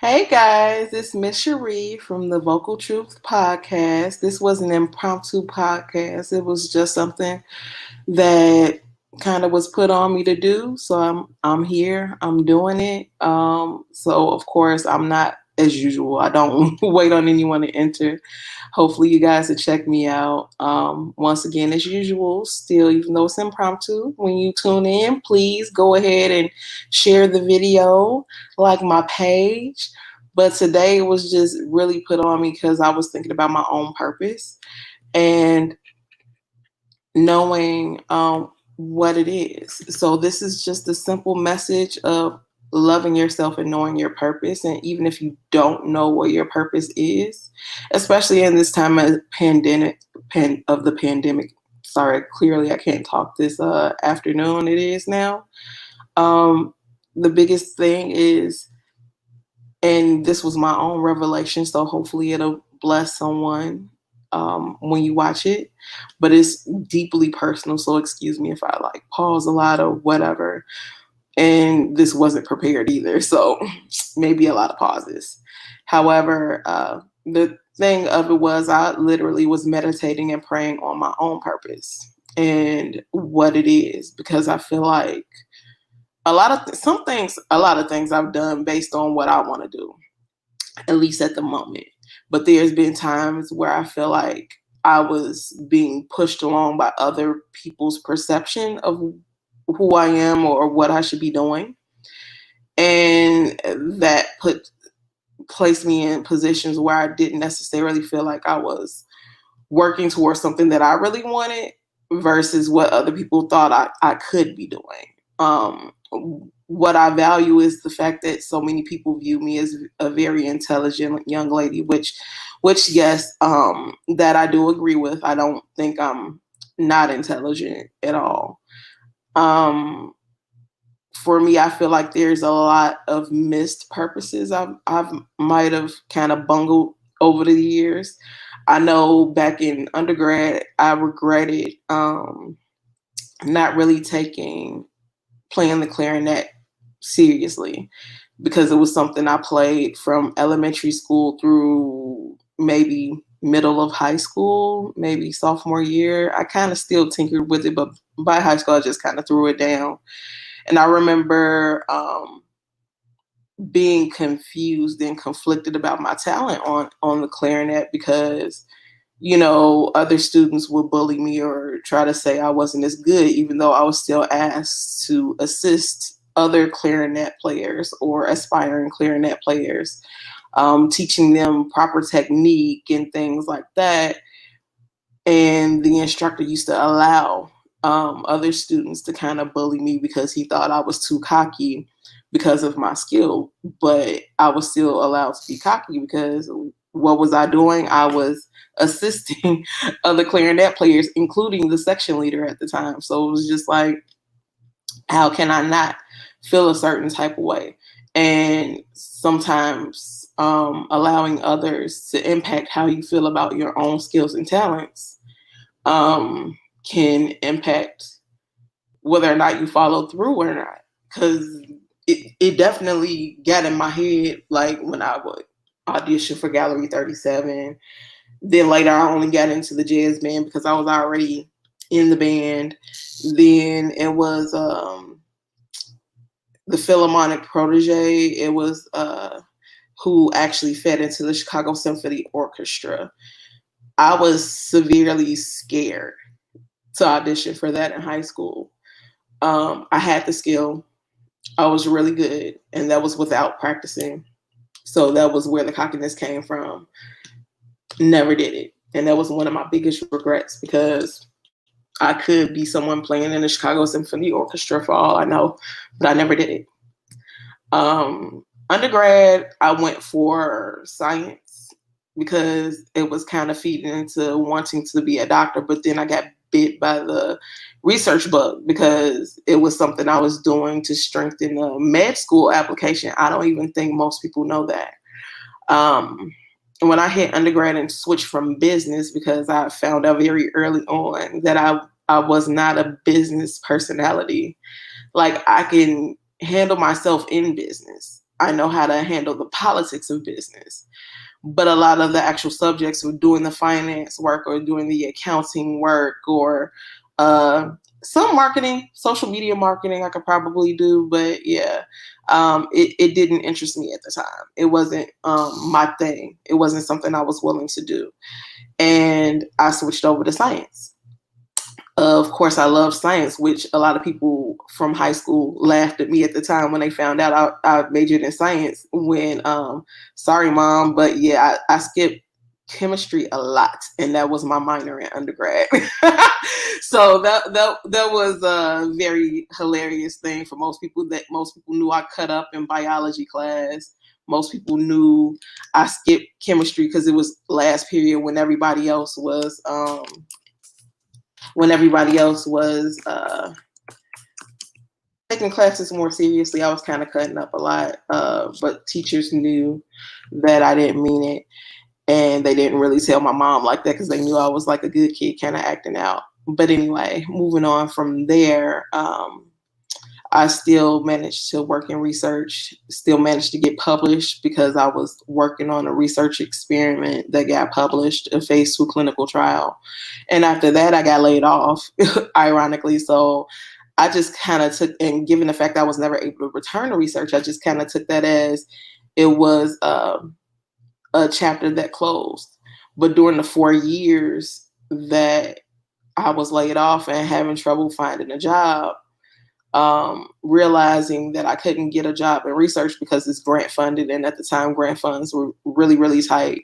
Hey guys, it's Miss Cherie from the Vocal Truth podcast. This was an impromptu podcast. It was just something that kind of was put on me to do. So I'm here. I'm doing it. So of course I'm not as usual. I don't wait on anyone to enter. Hopefully you guys will check me out. Once again, as usual, still even though it's impromptu, when you tune in, please go ahead and share the video, like my page. But today it was just really put on me because I was thinking about my own purpose and knowing what it is. So this is just a simple message of loving yourself and knowing your purpose. And even if you don't know what your purpose is, especially in this time of the pandemic. Sorry, clearly I can't talk this afternoon. It is now. Um, the biggest thing is, and this was my own revelation, so hopefully it'll bless someone when you watch it. But it's deeply personal, so excuse me if I like pause a lot or whatever. And this wasn't prepared either, so maybe a lot of pauses. However, the thing of it was I literally was meditating and praying on my own purpose and what it is, because I feel like a lot of things I've done based on what I want to do, at least at the moment. But there's been times where I feel like I was being pushed along by other people's perception of who I am or what I should be doing. And that placed me in positions where I didn't necessarily feel like I was working towards something that I really wanted versus what other people thought I could be doing. What I value is the fact that so many people view me as a very intelligent young lady, which yes, that I do agree with. I don't think I'm not intelligent at all. Um, for me, I feel like there's a lot of missed purposes I've might have kind of bungled over the years. I know back in undergrad, I regretted not really taking playing the clarinet seriously, because it was something I played from elementary school through maybe middle of high school, maybe sophomore year. I kind of still tinkered with it, but by high school, I just kind of threw it down. And I remember being confused and conflicted about my talent on the clarinet, because other students would bully me or try to say I wasn't as good, even though I was still asked to assist other clarinet players or aspiring clarinet players, teaching them proper technique and things like that. And the instructor used to allow other students to kind of bully me because he thought I was too cocky because of my skill. But I was still allowed to be cocky because what was I doing? I was assisting other clarinet players, including the section leader at the time. So it was just like, how can I not feel a certain type of way? And sometimes allowing others to impact how you feel about your own skills and talents can impact whether or not you follow through or not. Because it definitely got in my head, like when I would audition for Gallery 37. Then later I only got into the jazz band because I was already in the band. Then it was the Philharmonic protege. It was who actually fed into the Chicago Symphony Orchestra. I was severely scared to audition for that in high school. I had the skill. I was really good, and that was without practicing. So that was where the cockiness came from. Never did it. And that was one of my biggest regrets, because I could be someone playing in the Chicago Symphony Orchestra for all I know, but I never did it. Undergrad, I went for science because it was kind of feeding into wanting to be a doctor, but then I got bit by the research bug because it was something I was doing to strengthen the med school application. I don't even think most people know that. When I hit undergrad and switched from business, because I found out very early on that I was not a business personality. Like, I can handle myself in business, I know how to handle the politics of business. But a lot of the actual subjects of doing the finance work or doing the accounting work or uh, some marketing, social media marketing, I could probably do. But yeah, it didn't interest me at the time. It wasn't my thing. It wasn't something I was willing to do. And I switched over to science. Of course, I love science, which a lot of people from high school laughed at me at the time when they found out I majored in science. When, sorry, mom, but yeah, I skipped chemistry a lot, and that was my minor in undergrad. So that was a very hilarious thing for most people. That most people knew I cut up in biology class. Most people knew I skipped chemistry because it was last period when everybody else was taking classes more seriously. I was kind of cutting up a lot, but teachers knew that I didn't mean it, and they didn't really tell my mom like that because they knew I was like a good kid, kind of acting out. But anyway, moving on from there, I still managed to work in research, still managed to get published because I was working on a research experiment that got published, a phase 2 clinical trial. And after that, I got laid off, ironically. So I just kind of took, and given the fact I was never able to return to research, I just kind of took that as it was a chapter that closed. But during the 4 years that I was laid off and having trouble finding a job, realizing that I couldn't get a job in research because it's grant funded, and at the time grant funds were really, really tight.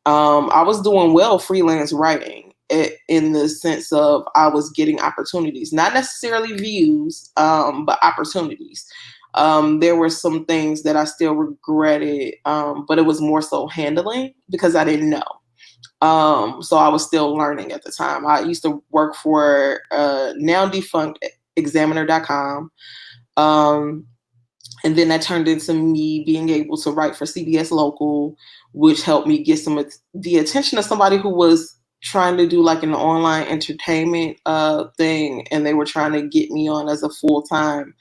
I was doing well freelance writing in the sense of I was getting opportunities, not necessarily views, but opportunities. There were some things that I still regretted, but it was more so handling because I didn't know. So I was still learning at the time. I used to work for now defunct examiner.com. And then that turned into me being able to write for CBS Local, which helped me get the attention of somebody who was trying to do like an online entertainment thing, and they were trying to get me on as a full-time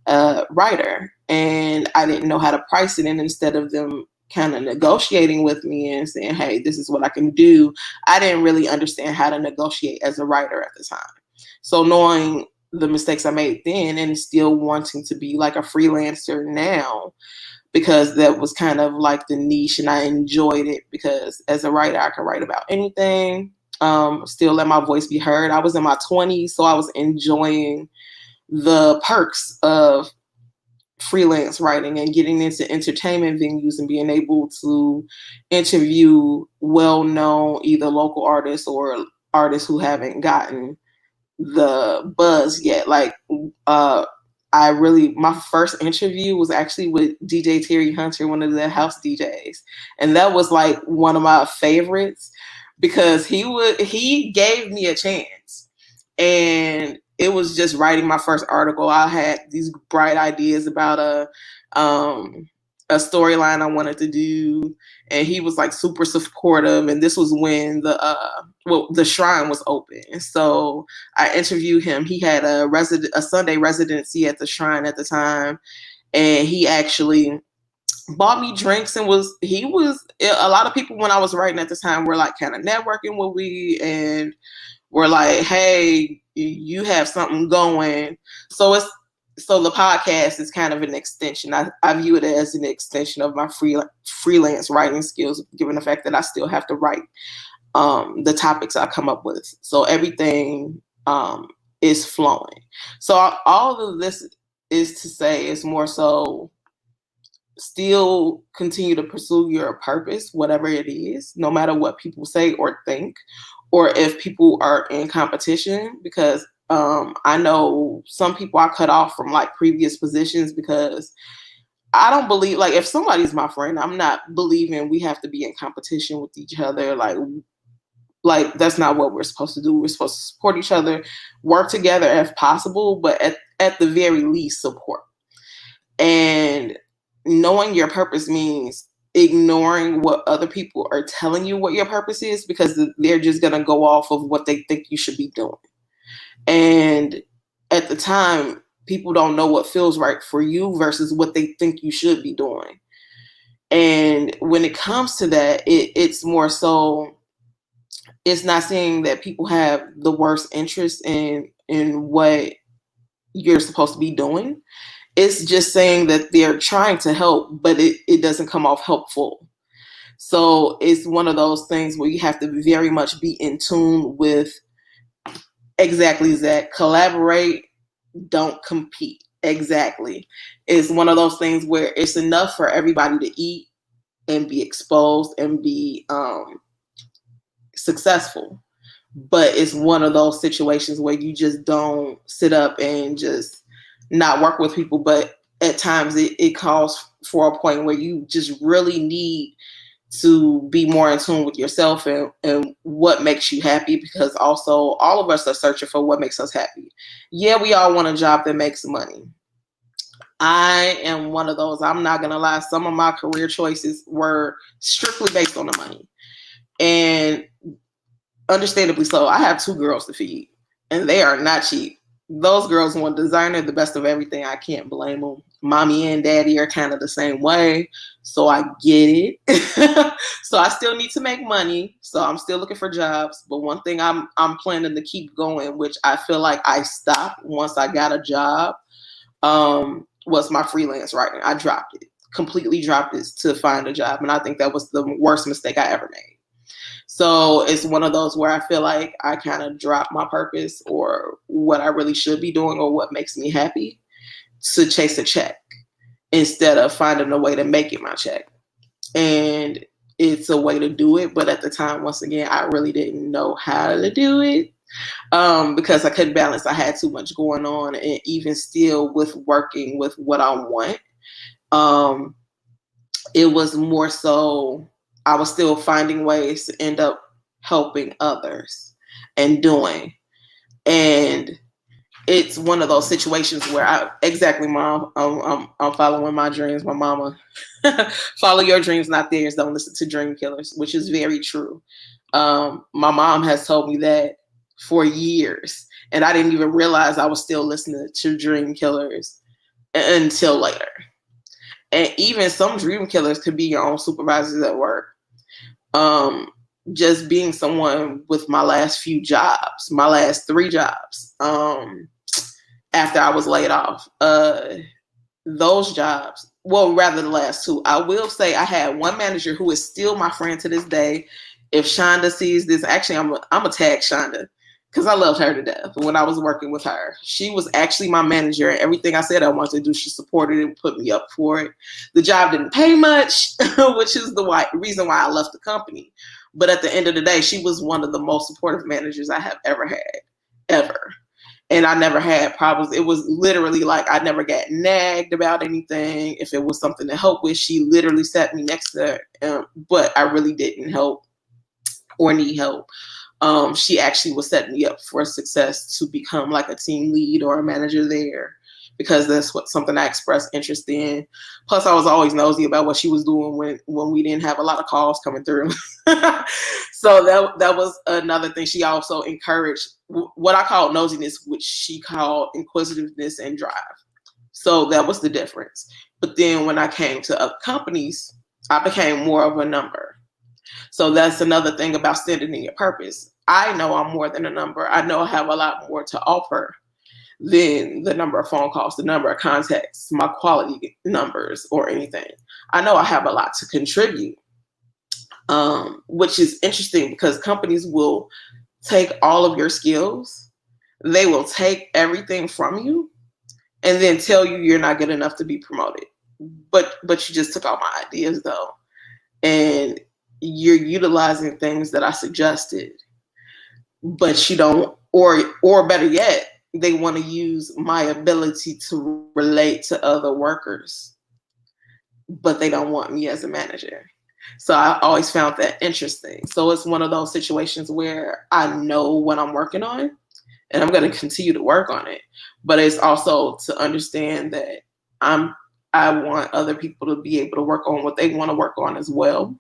writer. And I didn't know how to price it, and instead of them kind of negotiating with me and saying, hey, this is what I can do, I didn't really understand how to negotiate as a writer at the time. So knowing the mistakes I made then and still wanting to be like a freelancer now, because that was kind of like the niche and I enjoyed it because as a writer, I can write about anything, still let my voice be heard. I was in my 20s, so I was enjoying the perks of freelance writing and getting into entertainment venues and being able to interview well-known either local artists or artists who haven't gotten the buzz yet. Like my first interview was actually with DJ Terry Hunter, one of the house DJs. And that was like one of my favorites because he gave me a chance. And it was just writing my first article. I had these bright ideas about a storyline I wanted to do, and he was like super supportive. And this was when the Shrine was open, so I interviewed him. He had a Sunday residency at the Shrine at the time, and he actually bought me drinks and a lot of people when I was writing at the time were like kind of networking with me and were like, hey, you have something going. So the podcast is kind of an extension. I view it as an extension of my freelance writing skills, given the fact that I still have to write the topics I come up with. So everything is flowing. So all of this is to say is more so still continue to pursue your purpose, whatever it is, no matter what people say or think, or if people are in competition, because I know some people I cut off from like previous positions because I don't believe, like, if somebody's my friend, I'm not believing we have to be in competition with each other. Like that's not what we're supposed to do. We're supposed to support each other, work together if possible, but at the very least support. And knowing your purpose means ignoring what other people are telling you what your purpose is, because they're just going to go off of what they think you should be doing. And at the time, People don't know what feels right for you versus what they think you should be doing. And when it comes to that, it's more so, it's not saying that people have the worst interest in what you're supposed to be doing. It's just saying that they're trying to help, but it doesn't come off helpful. So it's one of those things where you have to very much be in tune with exactly that. Collaborate, don't compete. Exactly. It's one of those things where it's enough for everybody to eat and be exposed and be successful. But it's one of those situations where you just don't sit up and just not work with people. But at times it calls for a point where you just really need to be more in tune with yourself and what makes you happy, because also all of us are searching for what makes us happy. Yeah, we all want a job that makes money. I am one of those. I'm not going to lie. Some of my career choices were strictly based on the money. And understandably so. I have 2 girls to feed, and they are not cheap. Those girls want designer, the best of everything. I can't blame them. Mommy and daddy are kind of the same way, so I get it. So I still need to make money, so I'm still looking for jobs. But one thing I'm planning to keep going, which I feel like I stopped once I got a job, was my freelance writing. I dropped it, completely dropped it to find a job, and I think that was the worst mistake I ever made. So it's one of those where I feel like I kind of drop my purpose or what I really should be doing or what makes me happy to chase a check instead of finding a way to make it my check. And it's a way to do it. But at the time, once again, I really didn't know how to do it because I couldn't balance. I had too much going on. And even still with working with what I want, it was more so I was still finding ways to end up helping others and doing. And it's one of those situations where exactly, Mom, I'm following my dreams. My mama, follow your dreams, not theirs. Don't listen to dream killers, which is very true. My mom has told me that for years, and I didn't even realize I was still listening to dream killers until later. And even some dream killers could be your own supervisors at work. Just being someone with my last few jobs, my last 3 jobs, after I was laid off, those jobs, well, rather the last 2, I will say I had one manager who is still my friend to this day. If Shonda sees this, actually, I'm a tag Shonda because I loved her to death when I was working with her. She was actually my manager, and everything I said I wanted to do, she supported it and put me up for it. The job didn't pay much, which is the reason why I left the company. But at the end of the day, she was one of the most supportive managers I have ever had, ever. And I never had problems. It was literally like I never got nagged about anything. If it was something to help with, she literally sat me next to her. But I really didn't help or need help. She actually was setting me up for success to become like a team lead or a manager there, because that's something I expressed interest in. Plus, I was always nosy about what she was doing when we didn't have a lot of calls coming through. So that was another thing. She also encouraged what I call nosiness, which she called inquisitiveness and drive. So that was the difference. But then when I came to other companies, I became more of a number. So that's another thing about standing in your purpose. I know I'm more than a number. I know I have a lot more to offer than the number of phone calls, the number of contacts, my quality numbers, or anything. I know I have a lot to contribute, which is interesting because companies will take all of your skills, they will take everything from you, and then tell you you're not good enough to be promoted. But you just took all my ideas though, and you're utilizing things that I suggested, but you don't, or better yet, they want to use my ability to relate to other workers, but they don't want me as a manager. So I always found that interesting. So it's one of those situations where I know what I'm working on and I'm going to continue to work on it. But it's also to understand that I want other people to be able to work on what they want to work on as well.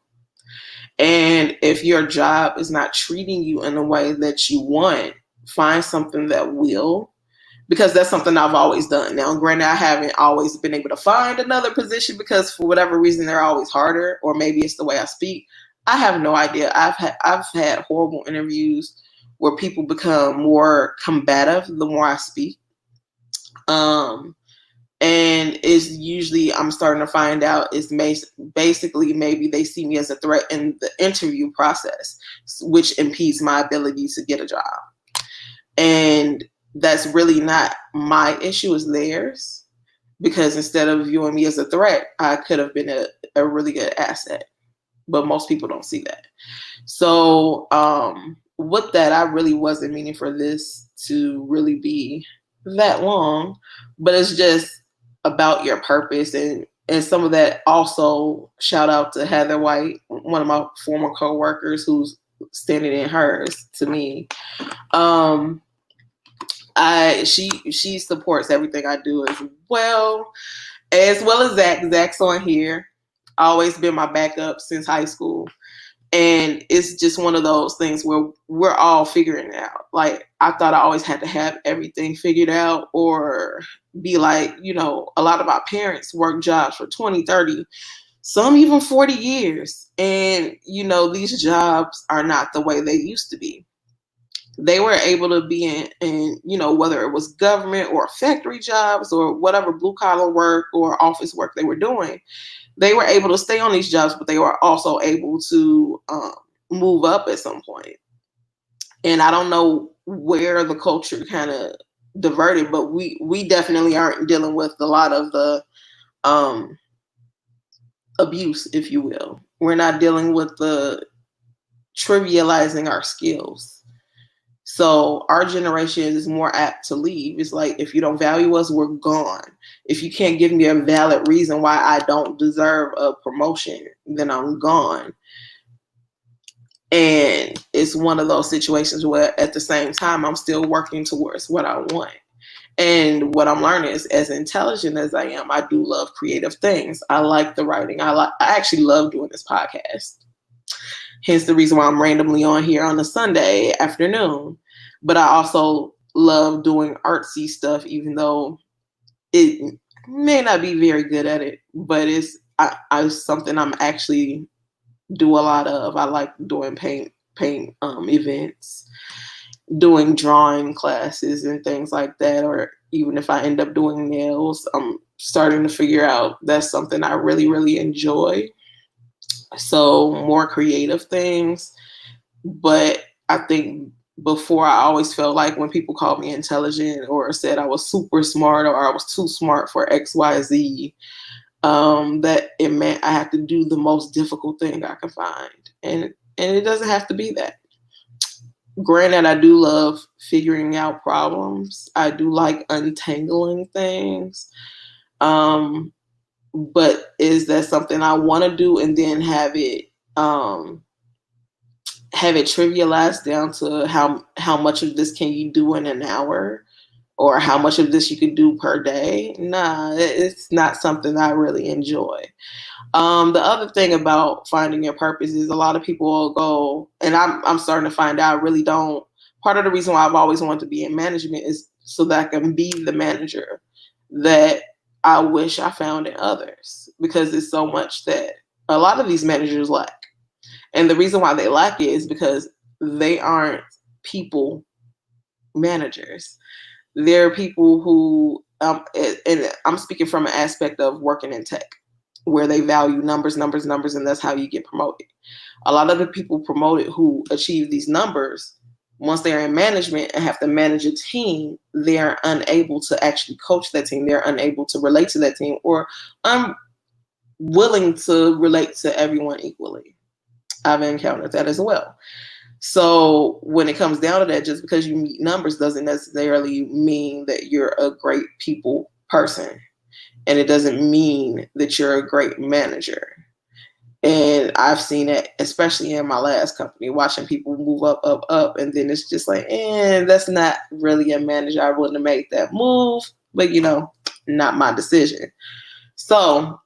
And if your job is not treating you in the way that you want, find something that will, because that's something I've always done. Now, granted, I haven't always been able to find another position because for whatever reason they're always harder, or maybe it's the way I speak. I have no idea. I've had horrible interviews where people become more combative the more I speak. Um, and it's usually I'm starting to find out it's basically maybe they see me as a threat in the interview process, which impedes my ability to get a job. And that's really not my issue, it's theirs. Because instead of viewing me as a threat, I could have been a really good asset. But most people don't see that. So with that, I really wasn't meaning for this to really be that long, but it's just about your purpose, and some of that also shout out to Heather White, one of my former coworkers who's standing in hers to me. She supports everything I do as well as Zach. Zach's on here, always been my backup since high school. And it's just one of those things where we're all figuring it out. Like, I thought I always had to have everything figured out, or be like, a lot of our parents work jobs for 20, 30, some even 40 years. And, these jobs are not the way they used to be. They were able to be in whether it was government or factory jobs or whatever blue collar work or office work they were doing. They were able to stay on these jobs, but they were also able to move up at some point. And I don't know where the culture kind of diverted, but we definitely aren't dealing with a lot of the abuse, if you will. We're not dealing with the trivializing our skills. So our generation is more apt to leave. It's like, if you don't value us, we're gone. If you can't give me a valid reason why I don't deserve a promotion, then I'm gone. And it's one of those situations where at the same time, I'm still working towards what I want. And what I'm learning is, as intelligent as I am, I do love creative things. I like the writing. I actually love doing this podcast. Hence the reason why I'm randomly on here on a Sunday afternoon. But I also love doing artsy stuff, even though it may not be very good at it. But it's something I'm actually do a lot of. I like doing paint events, doing drawing classes and things like that. Or even if I end up doing nails, I'm starting to figure out that's something I really, really enjoy. So more creative things. But I think before, I always felt like when people called me intelligent or said I was super smart or I was too smart for X, Y, Z, that it meant I had to do the most difficult thing I could find. And it doesn't have to be that. Granted, I do love figuring out problems. I do like untangling things. But is that something I want to do and then have it trivialized down to how much of this can you do in an hour, or how much of this you could do per day? Nah, it's not something I really enjoy. The other thing about finding your purpose is a lot of people will go, and I'm starting to find out I really don't. Part of the reason why I've always wanted to be in management is so that I can be the manager that I wish I found in others, because it's so much that a lot of these managers lack. And the reason why they lack it is because they aren't people managers. They're people who, and I'm speaking from an aspect of working in tech, where they value numbers, numbers, numbers, and that's how you get promoted. A lot of the people promoted who achieve these numbers, once they're in management and have to manage a team, they are unable to actually coach that team. They're unable to relate to that team, or unwilling to relate to everyone equally. I've encountered that as well. So when it comes down to that, just because you meet numbers doesn't necessarily mean that you're a great people person. And it doesn't mean that you're a great manager. And I've seen it, especially in my last company, watching people move up, up, up. And then it's just like, that's not really a manager. I wouldn't have made that move, but not my decision. So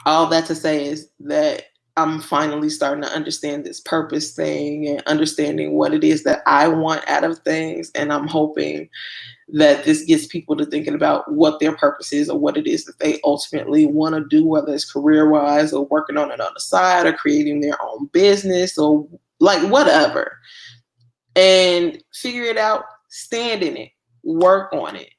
all that to say is that I'm finally starting to understand this purpose thing and understanding what it is that I want out of things. And I'm hoping that this gets people to thinking about what their purpose is or what it is that they ultimately want to do, whether it's career wise or working on it on the side or creating their own business or like whatever. And figure it out, stand in it, work on it.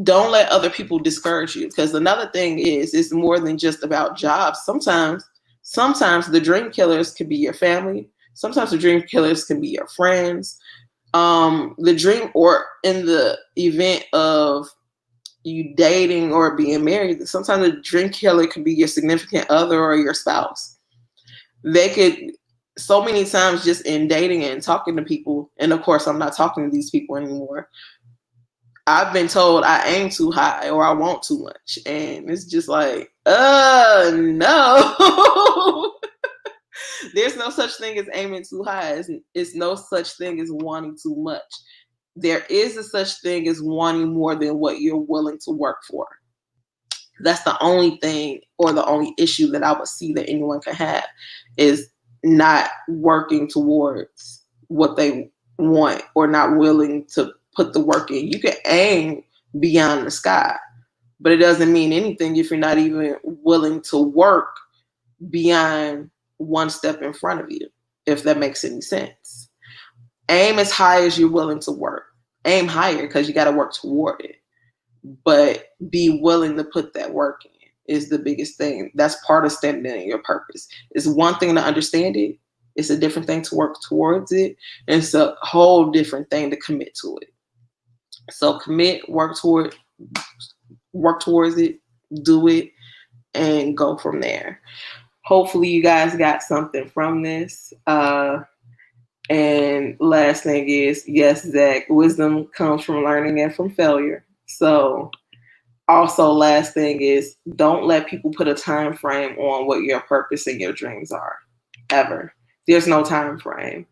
Don't let other people discourage you. Because another thing is, it's more than just about jobs. Sometimes the dream killers can be your family. Sometimes the dream killers can be your friends. The dream, or in the event of you dating or being married, sometimes the dream killer could be your significant other or your spouse. They could, so many times just in dating and talking to people, and of course I'm not talking to these people anymore, I've been told I aim too high or I want too much. And it's just like, no. There's no such thing as aiming too high. It's no such thing as wanting too much. There is a such thing as wanting more than what you're willing to work for. That's the only thing or the only issue that I would see that anyone can have, is not working towards what they want or not willing to put the work in. You can aim beyond the sky, but it doesn't mean anything if you're not even willing to work beyond one step in front of you, if that makes any sense. Aim as high as you're willing to work. Aim higher because you got to work toward it. But be willing to put that work in is the biggest thing. That's part of standing in your purpose. It's one thing to understand it. It's a different thing to work towards it. And it's a whole different thing to commit to it. So commit, work towards it, do it, and go from there. Hopefully you guys got something from this. And last thing is, yes, Zach, wisdom comes from learning and from failure. So also last thing is, don't let people put a time frame on what your purpose and your dreams are, ever. There's no time frame.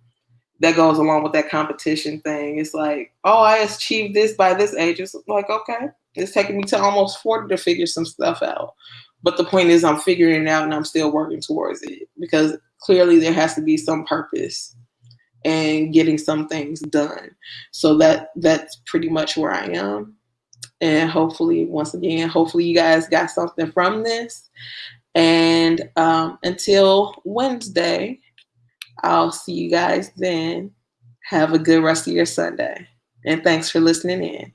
That goes along with that competition thing. It's like, oh, I achieved this by this age. It's like, okay, it's taking me to almost 40 to figure some stuff out. But the point is, I'm figuring it out and I'm still working towards it, because clearly there has to be some purpose and getting some things done. So that's pretty much where I am. And hopefully, once again, hopefully you guys got something from this. And until Wednesday, I'll see you guys then. Have a good rest of your Sunday. And thanks for listening in.